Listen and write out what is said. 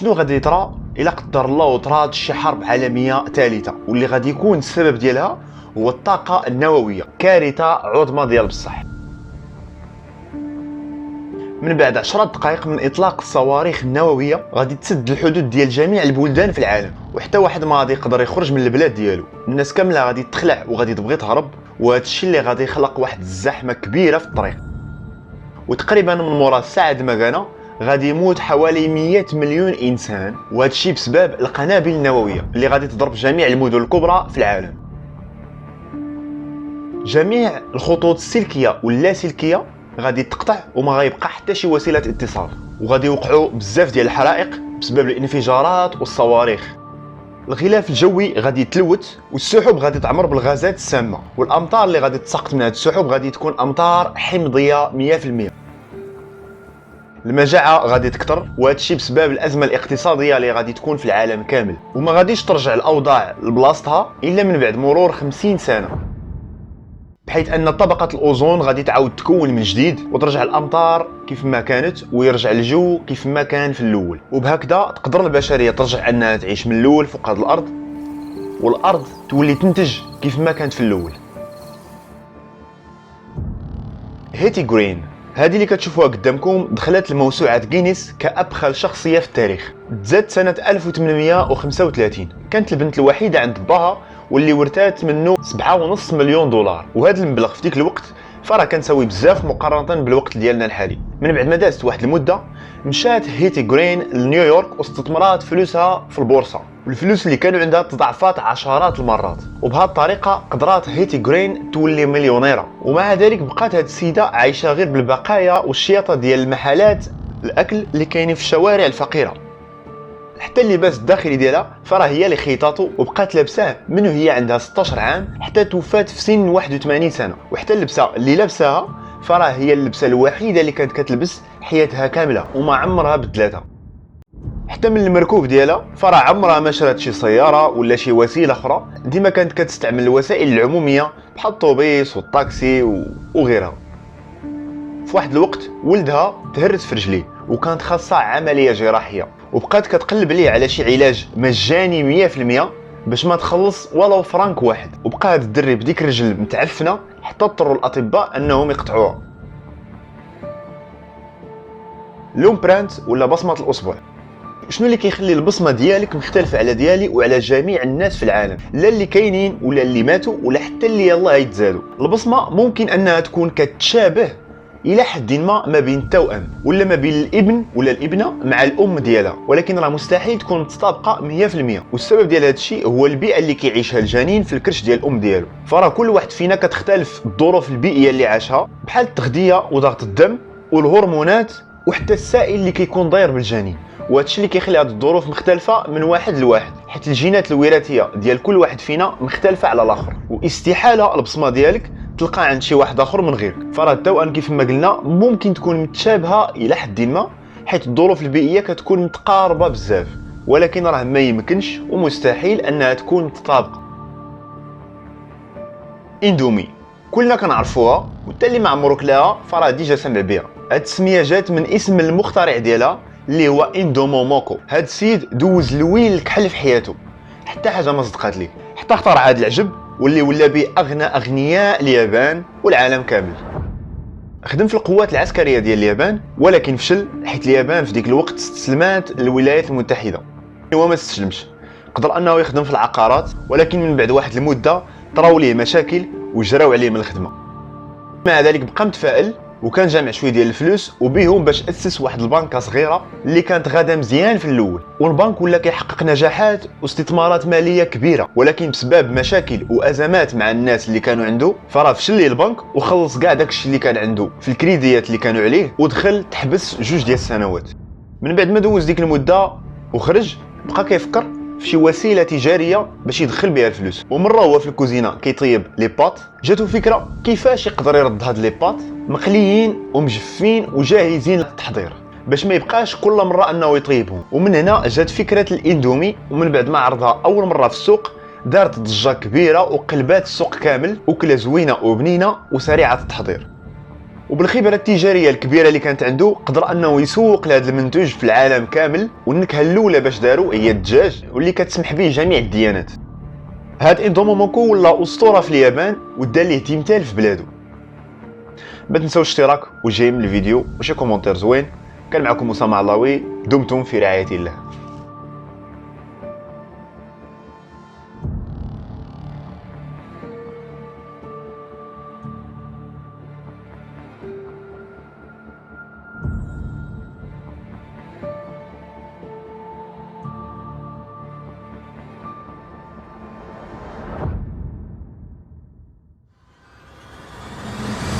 شنو غادي يطرا الا قدر الله وطرات شي حرب عالميه ثالثه واللي غادي يكون السبب ديالها هو الطاقه النوويه، كارثه عظمى ديال بصح. من بعد 10 دقائق من اطلاق الصواريخ النوويه غادي تسد الحدود ديال جميع البلدان في العالم، وحتى واحد ما غادي يقدر يخرج من البلاد ديالو. الناس كامله غادي تخلع وغادي تبغي تهرب، وهذا الشيء اللي غادي يخلق واحد الزحمه كبيره في الطريق. وتقريبا من مورا الساعه دمكانه غادي يموت حوالي 100 مليون انسان، وهذا الشيء بسبب القنابل النوويه اللي غادي تضرب جميع المدن الكبرى في العالم. جميع الخطوط السلكيه واللاسلكيه غادي تقطع وما غيبقى حتى شي وسيله اتصال، وغادي يوقعوا بزاف ديال الحرائق بسبب الانفجارات والصواريخ. الغلاف الجوي غادي يتلوث، والسحب غادي تعمر بالغازات السامه، والامطار اللي غادي تساقط من هذه السحب غادي تكون امطار حمضيه 100%. المجاعه غادي تكثر، وهذا الشيء بسبب الازمه الاقتصاديه اللي غادي تكون في العالم كامل، وما غاديش ترجع الاوضاع لبلاصتها الا من بعد مرور 50 سنه، بحيث ان طبقه الاوزون غادي تعاود تكون من جديد وترجع الامطار كيف ما كانت، ويرجع الجو كيف ما كان في الاول. وبهكذا تقدر البشريه ترجع انها تعيش من الاول فوق هذه الارض، والارض تولي تنتج كيف ما كانت في الاول. هيتي جرين هذه اللي كتشوفوها قدامكم دخلت لموسوعه غينيس كابخل شخصيه في التاريخ. تزاد سنه 1835، كانت البنت الوحيده عند باها واللي ورثات منه 7.5 مليون دولار، وهذا المبلغ في ديك الوقت فراه كنساوي بزاف مقارنه بالوقت ديالنا الحالي. من بعد ما دازت واحد المده مشات هيتي جرين لنيويورك واستثمرات فلوسها في البورصه، والفلوس اللي كانوا عندها تضاعفات عشرات المرات، وبهذه الطريقه قدرات هيتي جرين تولي مليونيره. ومع ذلك بقات هذه السيده عايشه غير بالبقايا والشياطه ديال المحلات الاكل اللي كاينين في الشوارع الفقيره. حتى اللباس الداخلي ديالها فراه هي اللي خيطاتو وبقات لابساه من وهي عندها 16 عام حتى توفات في سن 81 سنه. وحتى اللبسه اللي لابساها فراه هي اللبسه الوحيده اللي كانت كتلبس حياتها كامله وما عمرها بدلاتها. حتى من المركوب ديالها فراه عمرها ما شرات شي سياره ولا شي وسيله اخرى، ديما كانت كتستعمل الوسائل العموميه بحال الطوبيس والطاكسي وغيرها. في واحد الوقت ولدها تهرس في رجليه وكانت خاصها عمليه جراحيه، وبقات كتقلب ليه على شي علاج مجاني 100% باش ما تخلص ولو فرانك واحد. وبقى هذا الدري بديك الرجل متعفنه حتى اضطروا الاطباء انهم يقطعوها. لومبرانت ولا بصمه الاصبع. شنو اللي كيخلي البصمه ديالك مختلفه على ديالي وعلى جميع الناس في العالم؟ لا اللي كاينين ولا اللي ماتوا ولا حتى اللي يلاه يتزادوا. البصمه ممكن انها تكون كتشابه الى حد ما بين التوأم ولا ما بين الابن ولا الابنه مع الام ديالها، ولكن راه مستحيل تكون متطابقه 100%. والسبب ديال هذا الشيء هو البيئه اللي كيعيشها الجنين في الكرش ديال الام ديالو. فراه كل واحد فينا كتختلف الظروف البيئيه اللي عاشها، بحال التغذيه وضغط الدم والهرمونات وحتى السائل اللي كيكون داير بالجنين. وهذا الشيء اللي كيخلي هذه الظروف مختلفه من واحد لواحد، حيت الجينات الوراثيه ديال كل واحد فينا مختلفه على الاخر، واستحاله البصمه ديالك تلقى عند شي واحد اخر من غيرك. فراه التوأم كيف ما قلنا ممكن تكون متشابهه الى حد ما، حيت الظروف البيئيه كتكون متقاربه بزاف، ولكن راه ما يمكنش ومستحيل انها تكون متطابقه. اندومي كلنا كنعرفوها، وحتى اللي ما عمرو كلاها فراه ديجا سمع بها. هاد السميه جات من اسم المخترع ديالها اللي هو اندو موموكو. هاد السيد دوز الويل الكحل في حياته، حتى حاجه ما صدقات ليه، حتى اخترع هاد العجب واللي ولا به اغنى اغنياء اليابان والعالم كامل. خدم في القوات العسكريه ديال اليابان ولكن فشل، حيت اليابان في ديك الوقت استسلمات للولايات المتحده. هو ما استسلمش، قدر انه يخدم في العقارات، ولكن من بعد واحد المده طراو ليه مشاكل وجراو عليه من الخدمه. مع ذلك بقى متفائل وكان جامع شويه ديال الفلوس وبيهم باش اسس واحد البنكه صغيره اللي كانت غاده مزيان في الاول، والبنك ولا كيحقق نجاحات واستثمارات ماليه كبيره، ولكن بسبب مشاكل وازمات مع الناس اللي كانوا عنده فراه فشل ليه البنك وخلص كاع داكشي اللي كان عنده في الكريديات اللي كانوا عليه، ودخل تحبس 2 ديال السنوات. من بعد ما دوز ديك المده وخرج بقى كيفكر في شي وسيله تجاريه باش يدخل بها الفلوس. ومره هو في الكوزينه كيطيب لي باط، جاتو فكره كيفاش يقدر يرد هاد لي باط مقليين ومجفين وجاهزين للتحضير باش ما يبقاش كل مره انه يطيبهم. ومن هنا جات فكره الاندومي، ومن بعد ما عرضها اول مره في السوق دارت ضجه كبيره وقلبات السوق كامل، وكله زوينه وبنينه وسريعه التحضير. وبالخبره التجاريه الكبيره اللي كانت عنده قدر انه يسوق لهذا المنتوج في العالم كامل. والنكهه الاولى باش داروا هي الدجاج واللي كتسمح به جميع الديانات. هاد اندومو موكو ولا اسطوره في اليابان ودار ليه تيمثال في بلادو. ما تنساوش الاشتراك وجيم الفيديو وشي كومونتير زوين. كان معكم اسامه علاوي، دمتم في رعايه الله.